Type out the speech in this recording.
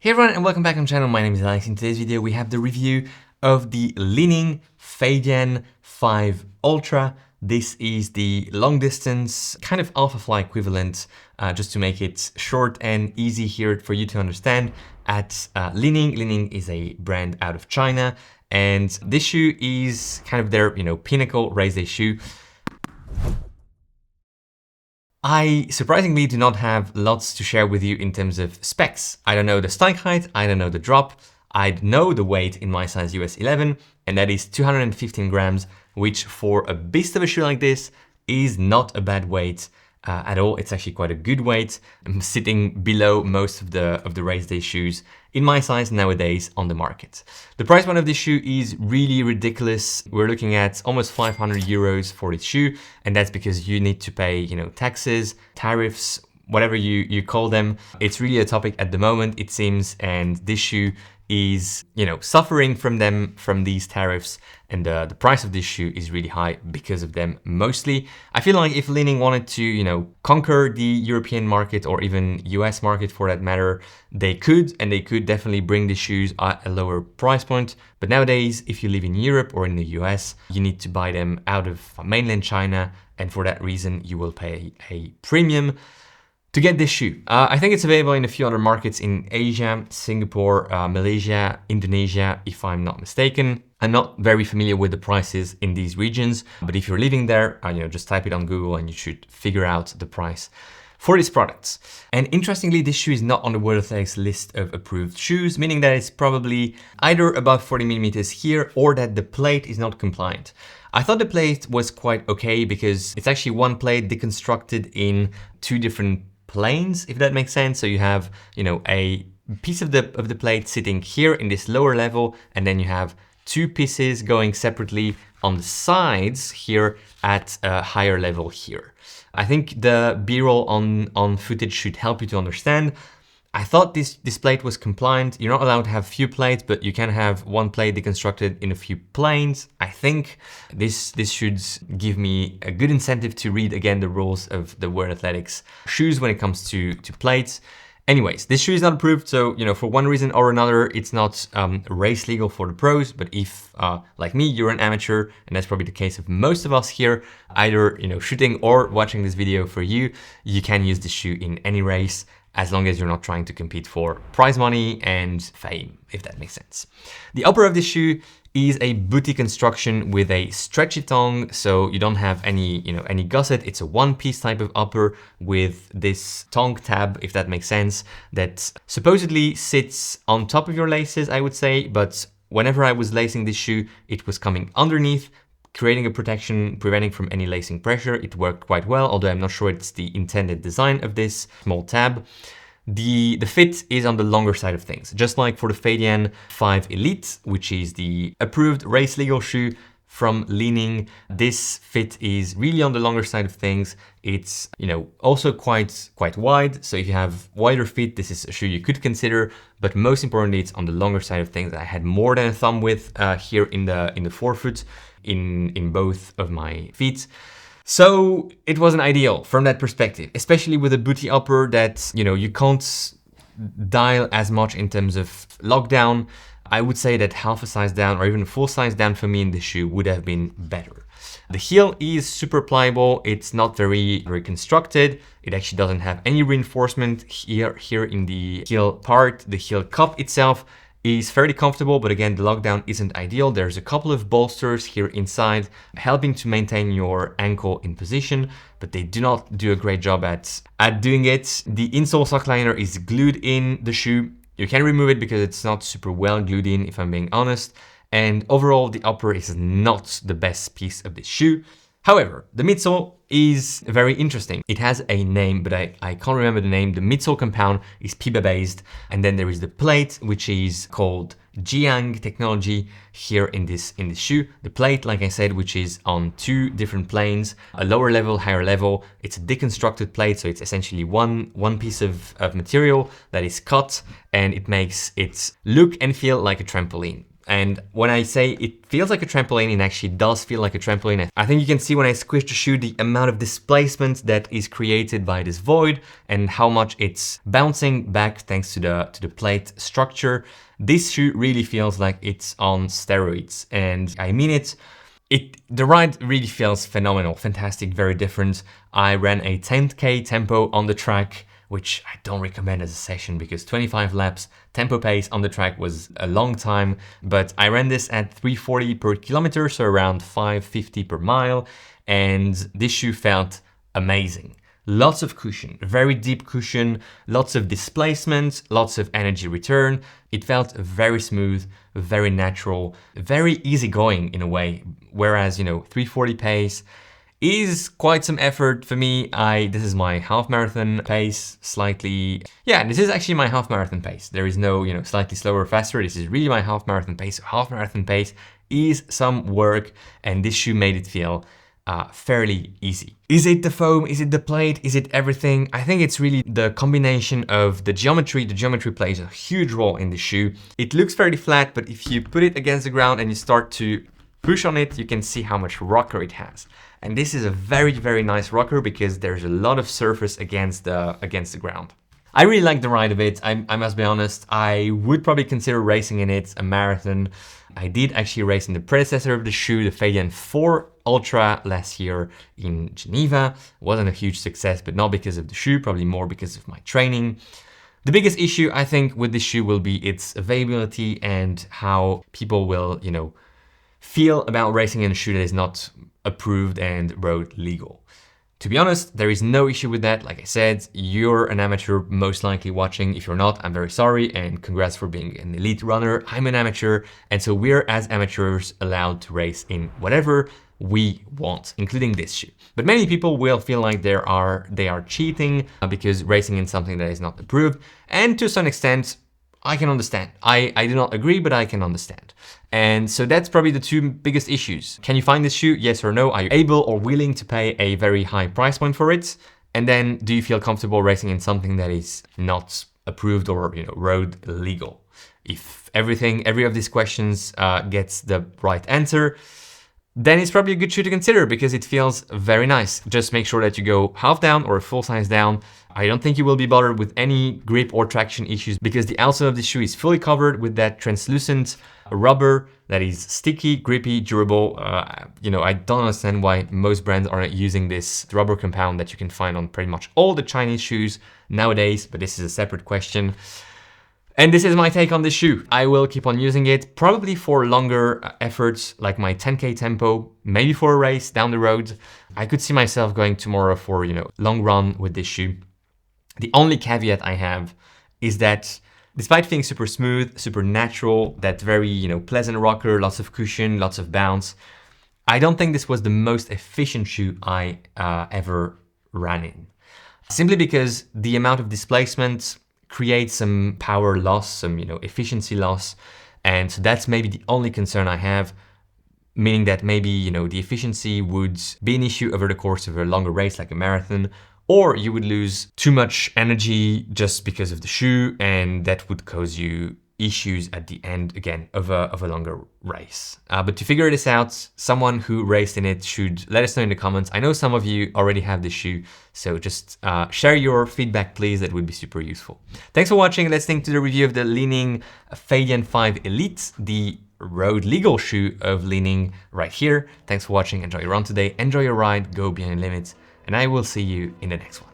Hey everyone and welcome back on the channel. My name is Alex. In today's video we have the review of the Li-Ning Feidian 5 Ultra. This is the long distance kind of alpha fly equivalent, just to make it short and easy here for you to understand. At Li-Ning. Li-Ning is a brand out of China, and this shoe is kind of their pinnacle race day shoe. I surprisingly do not have lots to share with you in terms of specs. I don't know the strike height, I don't know the drop, I know the weight in my size US 11, and that is 215 grams, which for a beast of a shoe like this is not a bad weight at all. It's actually quite a good weight. I'm sitting below most of the race day shoes in my size nowadays on the market. The price point of this shoe is really ridiculous. We're looking at almost 500 euros for this shoe, and that's because you need to pay, taxes, tariffs, whatever you call them. It's really a topic at the moment, it seems, and this shoe is, suffering from these tariffs, and the price of this shoe is really high because of them mostly. I feel like if Li-Ning wanted to, conquer the European market or even US market for that matter, they could, and they could definitely bring the shoes at a lower price point. But nowadays, if you live in Europe or in the US, you need to buy them out of mainland China, and for that reason, you will pay a premium to get this shoe. I think it's available in a few other markets in Asia, Singapore, Malaysia, Indonesia, if I'm not mistaken. I'm not very familiar with the prices in these regions, but if you're living there, just type it on Google and you should figure out the price for these products. And interestingly, this shoe is not on the World Athletics list of approved shoes, meaning that it's probably either above 40 millimeters here or that the plate is not compliant. I thought the plate was quite okay because it's actually one plate deconstructed in two different planes, if that makes sense. So you have, a piece of the plate sitting here in this lower level, and then you have two pieces going separately on the sides here at a higher level here. I think the B-roll on footage should help you to understand. I thought this plate was compliant. You're not allowed to have few plates, but you can have one plate deconstructed in a few planes. I think this should give me a good incentive to read again the rules of the World Athletics shoes when it comes to plates. Anyways, this shoe is not approved, so for one reason or another, it's not race legal for the pros. But if, like me, you're an amateur, and that's probably the case of most of us here, either shooting or watching this video for you, you can use this shoe in any race, as long as you're not trying to compete for prize money and fame, if that makes sense. The upper of this shoe is a booty construction with a stretchy tongue, so you don't have any, any gusset. It's a one-piece type of upper with this tongue tab, if that makes sense, that supposedly sits on top of your laces, I would say, but whenever I was lacing this shoe, it was coming underneath, creating a protection, preventing from any lacing pressure. It worked quite well, although I'm not sure it's the intended design of this small tab. The fit is on the longer side of things, just like for the Feidian 5 Elite, which is the approved race legal shoe from Li-Ning. This fit is really on the longer side of things. It's, also quite wide. So if you have wider feet, this is a shoe you could consider, but most importantly, it's on the longer side of things. I had more than a thumb width here in the forefoot, in both of my feet. So it wasn't ideal from that perspective, especially with a booty upper that, you can't dial as much in terms of lockdown. I would say that half a size down or even full size down for me in this shoe would have been better. The heel is super pliable. It's not very constructed. It actually doesn't have any reinforcement here in the heel part. The heel cup itself is fairly comfortable, but again, the lockdown isn't ideal. There's a couple of bolsters here inside helping to maintain your ankle in position, but they do not do a great job at doing it. The insole sock liner is glued in the shoe. You can remove it because it's not super well glued in, if I'm being honest. And overall, the upper is not the best piece of this shoe. However, the midsole is very interesting. It has a name, but I can't remember the name. The midsole compound is PIBA based. And then there is the plate, which is called Jiang technology here in this shoe. The plate, like I said, which is on two different planes, a lower level, higher level. It's a deconstructed plate, so it's essentially one piece of material that is cut, and it makes it look and feel like a trampoline. And when I say it feels like a trampoline, it actually does feel like a trampoline. I think you can see when I squish the shoe the amount of displacement that is created by this void and how much it's bouncing back thanks to the plate structure. This shoe really feels like it's on steroids, and I mean it. The ride really feels phenomenal, fantastic, very different. I ran a 10K tempo on the track, which I don't recommend as a session because 25 laps tempo pace on the track was a long time, but I ran this at 340 per kilometer, so around 550 per mile, and this shoe felt amazing. Lots of cushion, very deep cushion, lots of displacement, lots of energy return. It felt very smooth, very natural, very easygoing in a way. Whereas, 340 pace is quite some effort for me. This is my half marathon pace, this is actually my half marathon pace. There is no, slightly slower or faster. This is really my half marathon pace. So half marathon pace is some work, and this shoe made it feel fairly easy. Is it the foam? Is it the plate? Is it everything? I think it's really the combination of the geometry. The geometry plays a huge role in the shoe. It looks fairly flat, but if you put it against the ground and you start to push on it, you can see how much rocker it has. And this is a very, very nice rocker because there's a lot of surface against the ground. I really like the ride of it. I must be honest. I would probably consider racing in it, a marathon. I did actually race in the predecessor of the shoe, the Feidian 4 Ultra last year in Geneva. Wasn't a huge success, but not because of the shoe, probably more because of my training. The biggest issue I think with this shoe will be its availability and how people will, feel about racing in a shoe that is not approved and road legal. To be honest, there is no issue with that. Like I said, you're an amateur most likely watching. If you're not, I'm very sorry and congrats for being an elite runner. I'm an amateur, and so we're as amateurs allowed to race in whatever we want, including this shoe. But many people will feel like they are cheating because racing in something that is not approved, and to some extent, I can understand. I do not agree, but I can understand. And so that's probably the two biggest issues. Can you find this shoe? Yes or no? Are you able or willing to pay a very high price point for it? And then do you feel comfortable racing in something that is not approved or road legal? If every of these questions gets the right answer, then it's probably a good shoe to consider because it feels very nice. Just make sure that you go half down or full size down. I don't think you will be bothered with any grip or traction issues because the outsole of the shoe is fully covered with that translucent rubber that is sticky, grippy, durable. I don't understand why most brands aren't using this rubber compound that you can find on pretty much all the Chinese shoes nowadays, but this is a separate question. And this is my take on this shoe. I will keep on using it, probably for longer efforts like my 10K tempo, maybe for a race down the road. I could see myself going tomorrow for, long run with this shoe. The only caveat I have is that despite being super smooth, super natural, that very, pleasant rocker, lots of cushion, lots of bounce, I don't think this was the most efficient shoe I ever ran in. Simply because the amount of displacement creates some power loss, some efficiency loss, and so that's maybe the only concern I have, meaning that maybe the efficiency would be an issue over the course of a longer race like a marathon, or you would lose too much energy just because of the shoe, and that would cause you issues at the end again of a longer race. But to figure this out, someone who raced in it should let us know in the comments. I know some of you already have this shoe, so just share your feedback, please. That would be super useful. Thanks for watching and listening to the review of the Li-Ning Feidian 5 Elite, the road legal shoe of Li-Ning right here. Thanks for watching. Enjoy your run today. Enjoy your ride. Go beyond your limits. And I will see you in the next one.